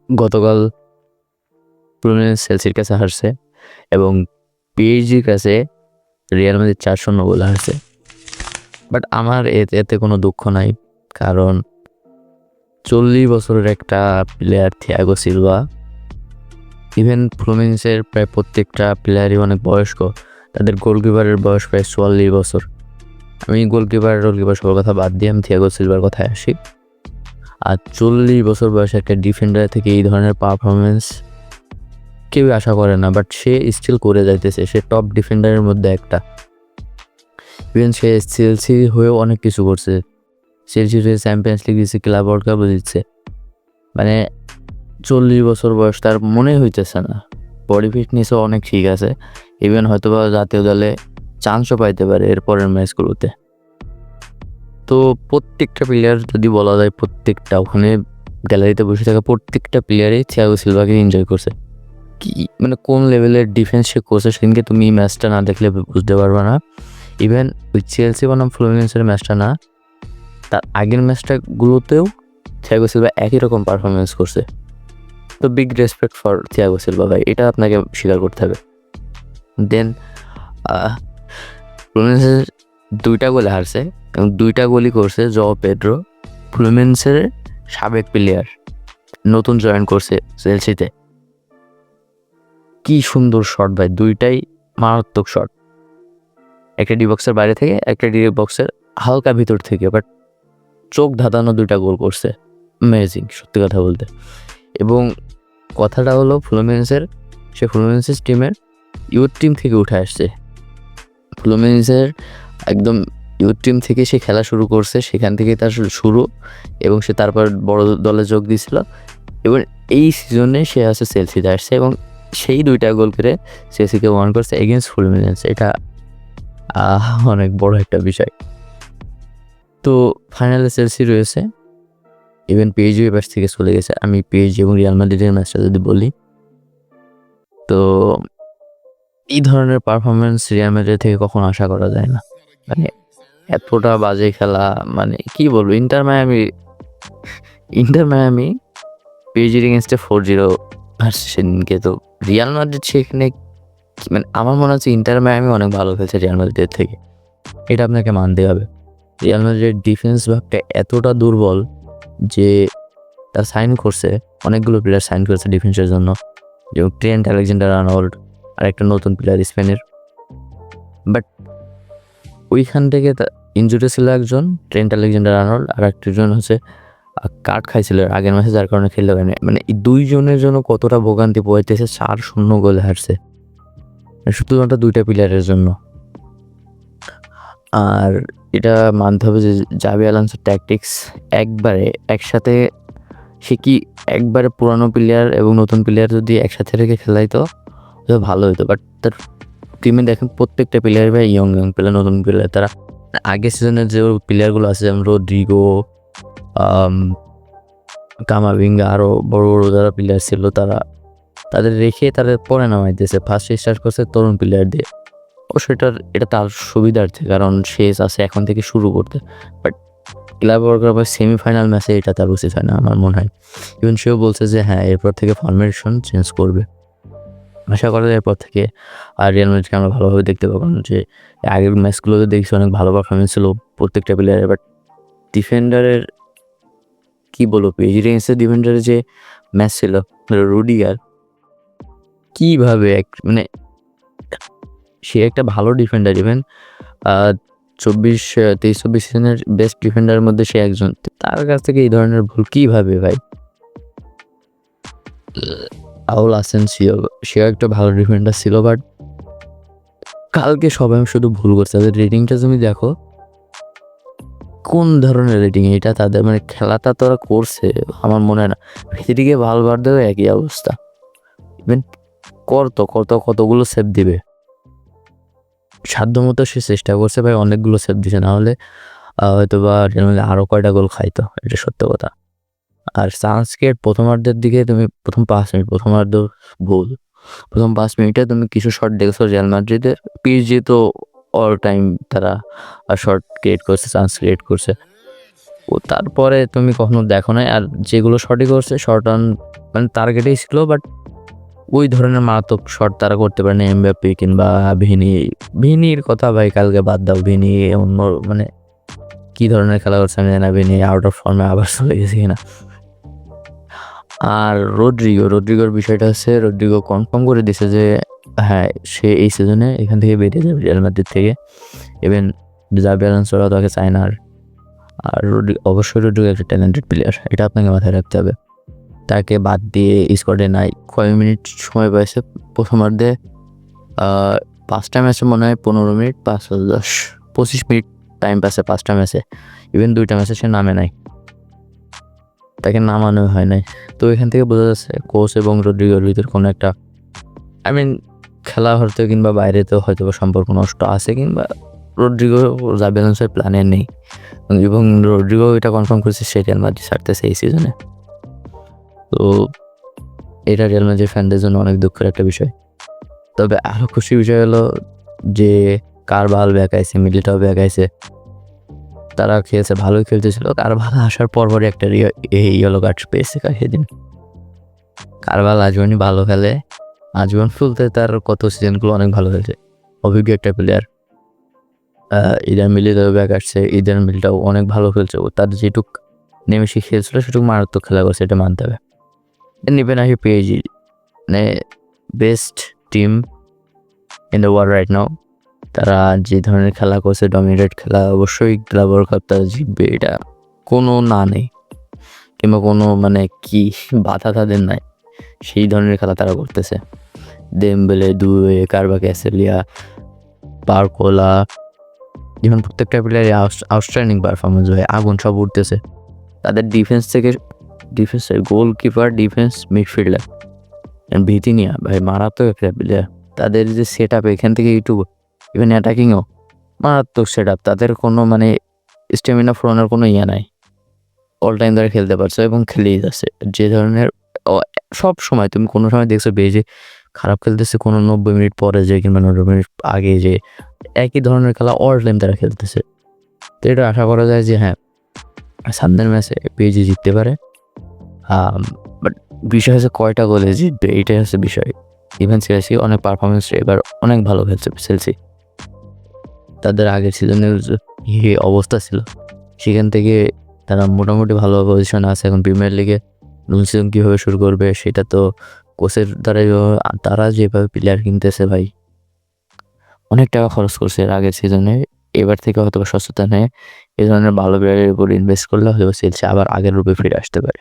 গতকাল ফ্লুমিনেন্স চেলসির কাছে হারছে এবং পিএসজির কাছে রিয়াল মাদ্রিদ 4-0 গোলে হারছে। বাট আমার এতে কোনো দুঃখ নাই, কারণ 40 বছরের একটা প্লেয়ার থিয়াগো সিলভা, ইভেন ফ্লুমিনেন্সের প্রায় প্রত্যেকটা প্লেয়ারই অনেক বয়স্ক। তাদের গোলকিপারের বয়স প্রায় 44 বছর। আমি গোলকিপার সবার কথা বাদ দিয়ে আমি থিয়াগো সিলভার কথায় আসি। আর 40 বছর বয়সে একটা ডিফেন্ডার থেকে এই ধরনের পারফরমেন্স কেউ আশা করে না, বাট সে স্টিল করে যাইতেছে। সে টপ ডিফেন্ডারের মধ্যে একটা। ইভেন সে চেলসি হয়েও অনেক কিছু করছে। চেলসি হয়ে চ্যাম্পিয়ন্স লিগ দিচ্ছে, ক্লাব ওয়ার্ল্ড কাপও দিচ্ছে। মানে 40 বছর বয়স, তার মনেই হইতেছে না। বডি ফিটনেসও অনেক ঠিক আছে। ইভেন হয়তো বা জাতীয় দলে চান্সও পাইতে পারে এরপরের ম্যাচগুলোতে। তো প্রত্যেকটা প্লেয়ার যদি বলা যায়, প্রত্যেকটা ওখানে গ্যালারিতে বসে থাকা প্রত্যেকটা প্লেয়ারই থিয়াগো সিলভাকে এনজয় করছে। কি মানে কোন লেভেলের ডিফেন্স সে করছে সেদিনকে তুমি ম্যাচটা না দেখলে বুঝতে পারবে না। ইভেন ওই চেলসি বনাম ফ্লুমিনেন্সের ম্যাচটা না, তার আগের ম্যাচটাগুলোতেও থিয়াগো সিলভা একই রকম পারফরমেন্স করছে। তো big respect for Thiago Silva ভাই, এটা আপনাকে স্বীকার করতে হবে। দেন ফ্লুমিনেন্সের 2টা গোলে হারছে এবং 2টা গোলই করছে জও পেড্রো, ফ্লুমিনেন্সের সাবেক প্লেয়ার, নতুন জয়েন করছে চেলসিতে। কি সুন্দর শট ভাই, 2টাই মারাত্মক শট। একটা ডি বক্সের বাইরে থেকে, একটা ডি বক্সের হালকা ভিতর থেকে, বাট চোখ ধাঁধানো 2টা গোল করছে। অ্যামেজিং, সত্যি কথা বলতে। এবং কথাটা হলো ফ্লুমিনেন্সের টিমের ইউথ টিম থেকে উঠে আসছে। ফ্লুমিনেন্সের একদম ইউথ টিম থেকে সে খেলা শুরু করছে, সেখান থেকে তার শুরু, এবং সে তারপর বড় দলে যোগ দিয়েছিল। এবং এই সিজনে সে আছে চেলসিতে আসছে এবং সেই 2টা গোল করে চেলসিকে ওয়ান করছে এগেনস্ট ফ্লুমিনেন্স। এটা অনেক বড় একটা বিষয়। তো ফাইনালে চেলসি রয়েছে, ইভেন পিএসজি এবার থেকে চলে গেছে। আমি পিএসজি এবং রিয়াল মাদ্রিদের ম্যাচটা যদি বলি, তো এই ধরনের পারফরমেন্স রিয়াল মাদ্রিদ থেকে কখনো আশা করা যায় না। মানে এতটা বাজে খেলা, মানে কি বলবো, ইন্টার মায়ামি পিএসজির এগেনস্টে 4-0 হারছে সেদিনকে। তো রিয়াল মাদ্রিদ সেখানে মানে আমার মনে হচ্ছে ইন্টার মায়ামি অনেক ভালো খেলছে রিয়াল মাদ্রিদের থেকে, এটা আপনাকে মানতে হবে। রিয়াল মাদ্রিদের ডিফেন্স ভাগটা এতটা দুর্বল যে তারা সাইন করছে, অনেকগুলো প্লেয়ার সাইন করেছে ডিফেন্সের জন্য, যেমন ট্রেন্ট আলেকজান্ডার-আর্নল্ড আর একটা নতুন প্লেয়ার স্পেনের। বাট ওইখান থেকে ইনজুরি ছিল একজন, ট্রেন্ট আলেকজান্ডার-আর্নল্ড, আর একজন হচ্ছে কার্ড খাইছিল আগের ম্যাচে, যার কারণে খেলতে পারেনি। মানে এই 2 জনের জন্য কতটা ভোগান্তি পোহাইতেছে। 4-0 গোলে হারছে শুধুমাত্র 2টা প্লেয়ারের জন্য। আর এটা মানতে হবে যে জাভি আলোনসোর ট্যাকটিক্স একবারে একসাথে, সে কি একবারে পুরানো প্লেয়ার এবং নতুন প্লেয়ার যদি একসাথে রেখে খেলাইতো ভালো হতো। বাট তার টিমে দেখেন প্রত্যেকটা প্লেয়ার ভাই ইয়ং প্লেয়ার, নতুন প্লেয়ার। তারা আগের সিজনের যে প্লেয়ারগুলো আছে, যেমন রদ্রিগো, কামাভিঙ্গা, আরও বড় বড় যারা প্লেয়ার ছিল, তাদের রেখে তাদের পরে নামাইতেছে। ফার্স্ট স্টার্ট করছে তরুণ প্লেয়ার দিয়ে। অবশ্য এটা তার সুবিধার্থে, কারণ শেষ আছে এখন থেকে শুরু করতে। বাট ক্লাব ওয়ার্ল্ড কাপের সেমিফাইনাল ম্যাচে এটা তার উচিত হয় না আমার মনে হয়। ইভেন সেও বলছে যে হ্যাঁ, এরপর থেকে ফরমেশন চেঞ্জ করবে। আশা করা যায় এরপর থেকে আর রিয়াল মাদ্রিদকে আমরা ভালোভাবে দেখতে পাবো, কারণ যে আগের ম্যাচগুলোতে দেখছি অনেক ভালো পারফরমেন্স ছিল প্রত্যেকটা প্লেয়ারের। বাট ডিফেন্ডারের কি বলবো, পিএসজির এগেইনস্টে ডিফেন্ডারের যে ম্যাচ ছিল, রুডিগার কীভাবে মানে সে একটা ভালো ডিফেন্ডার। ইভেন 23-24 সিজনের বেস্ট ডিফেন্ডারের মধ্যে সে একজন। তার কাছ থেকে এই ধরনের ভুল কীভাবে ভাই? রাউল আসেনসিও, সেও একটা ভালো ডিফেন্ডার ছিল, বাট কালকে সবাই শুধু ভুল করছে। তাদের রেটিংটা তুমি দেখো, কোন ধরনের রেটিং এটা তাদের, মানে খেলাটা তোরা করছে আমার মনে হয় না। ফেদিরিকে ভালভার্দেও একই অবস্থা। ইভেন কতগুলো সেভ দিবে, সাধ্যমতো সে চেষ্টা করছে ভাই, অনেকগুলো সেভ দিছে, না হলে হয়তো বা আরও কয়টা গোল খাইতো, এটা সত্য কথা। আর চান্স ক্রিয়েট প্রথমার্ধের দিকে তুমি প্রথম 5 মিনিট, প্রথমার্ধ ভুল, প্রথম 5 মিনিটে তুমি কিছু শট দেখছো রিয়াল মাদ্রিদের। পিএসজি তো অল টাইম তারা শট ক্রিয়েট করছে, চান্স ক্রিয়েট করছে। ও তারপরে তুমি কখনো দেখো নাই। আর যেগুলো শটই করছে শর্ট রান মানে টার্গেটেই ছিল, বাট ওই ধরনের মারাত্মক শট তারা করতে পারে না এমবাপ্পে কিংবা ভিনির কথা ভাই কালকে বাদ দাও। ভিনি অন্য মানে কী ধরনের খেলা করছে আমি জানি না, ভিনি আউট অফ ফর্মে আবার চলে গেছে কিনা। আর রদ্রিগোর বিষয়টা হচ্ছে রদ্রিগো কনফার্ম করে দিছে যে হ্যাঁ সে এই সিজনে এখান থেকে বেরিয়ে যাবে রিয়াল মাদ্রিদ থেকে। ইভেন জাভি আলোনসোরা তাকে চায় না। আর অবশ্যই রদ্রিগো একটা ট্যালেন্টেড প্লেয়ার, এটা আপনাকে মাথায় রাখতে হবে। তাকে বাদ দিয়ে স্কোয়াডে নাই। কয় মিনিট সময় পাইছে প্রথমার্ধে? 5টা ম্যাচে মনে হয় 15 মিনিট, 25 মিনিট টাইম পাচ্ছে 5টা ম্যাচে। ইভেন 2টা ম্যাচে সে নামে নাই, তাকে নামানো হয় নাই। তো এখান থেকে বোঝা যাচ্ছে কোচ এবং রদ্রিগোর ভিতর কোনো একটা খেলা হতে কিংবা বাইরেতেও হয়তো সম্পর্ক নষ্ট আছে, কিংবা রদ্রিগো জাভি আলোনসোর প্ল্যানে নেই। এবং রদ্রিগো এটা কনফার্ম করেছে সে রিয়াল মাদ্রিদ ছাড়তেছে এই সিজনে। তো এটা রিয়াল মাদ্রিদ ফ্যানদের জন্য অনেক দুঃখের একটা বিষয়। তবে আরও খুশির বিষয় হলো যে কারবাল ব্যাক আইছে, মিলিটাও ব্যাক আইছে, তারা খেলছে, ভালোই খেলতেছিল। কারবাল আসার পরপরই একটা ইয়েলো কার্ড পেয়েছে সেদিন। কারবাল আজীবনই ভালো খেলে, আজীবন ফুলতে তার কত সিজনগুলো অনেক ভালো খেলছে, অভিজ্ঞ একটা প্লেয়ার। ইদার মিলিটাও ব্যাক আসছে, ইদার মিলটাও অনেক ভালো খেলছে। ও তার যেটুক নেমেসে খেলছিল সেটুকু মারাত্মক খেলা করছে, এটা মানতে হবে। নিবেন আসি পিএসজি, মানে best team in the world right now. তারা যে ধরনের খেলা করছে, ডমিনেটেড খেলা, অবশ্যই ক্লাব ওয়ার্ল্ড কাপ তারা জিতবে, এটা কোনো না নেই কিংবা কোনো কি বাধা তাদের নাই। সেই ধরনের খেলা তারা করতেছে। দেমবেলে, দুয়ে, কারভাখালিয়া, বারকোলা, যেমন প্রত্যেকটা প্লেয়ারে আউটস্ট্যান্ডিং পারফরমেন্স হয়, আগুন সব উঠতেছে। তাদের ডিফেন্সের গোলকিপার, ডিফেন্স, মিডফিল্ডার, ভিতিনিয়া ভাই মারাত্মক একটা প্লেয়ার। তাদের যে সেট আপ এখান থেকে ইভেন অ্যাটাকিংও মারাত্মক সেট আপ। তাদের কোনো স্ট্যামিনা ফোরানোর কোনো নাই। অল টাইম তারা খেলতে পারছে এবং খেলেই যাচ্ছে। যে ধরনের সব সময় তুমি কোনো সময় দেখছো যে খারাপ খেলতেছে কোনো 90 মিনিট পরে যে কিংবা 90 মিনিট আগে যে একই ধরনের খেলা অল টাইম তারা খেলতেছে। তো এটা আশা করা যায় যে হ্যাঁ সামনের ম্যাচে পিএসজি জিততে পারে। বাট বিষয় হচ্ছে কয়টা গোলে জিতবে, এইটাই হচ্ছে বিষয়। ইভেন চেলসি অনেক পারফরমেন্স এবার অনেক ভালো খেলছে। চেলসি তাদের আগের সিজনের যে অবস্থা ছিল সেখান থেকে তারা মোটামুটি ভালো পজিশনে আছে এখন প্রিমিয়ার লিগে। নতুন সিজন কীভাবে শুরু করবে সেটা তো কোচের দ্বারাই। তারা যেভাবে প্লেয়ার কিনতেছে ভাই, অনেক টাকা খরচ করছে এর আগের সিজনে। এবার থেকে হয়তো সচেতন হয়ে এই ধরনের ভালো প্লেয়ারের উপর ইনভেস্ট করলে হয়তো চেলসি আবার আগের রূপে ফিরে আসতে পারে।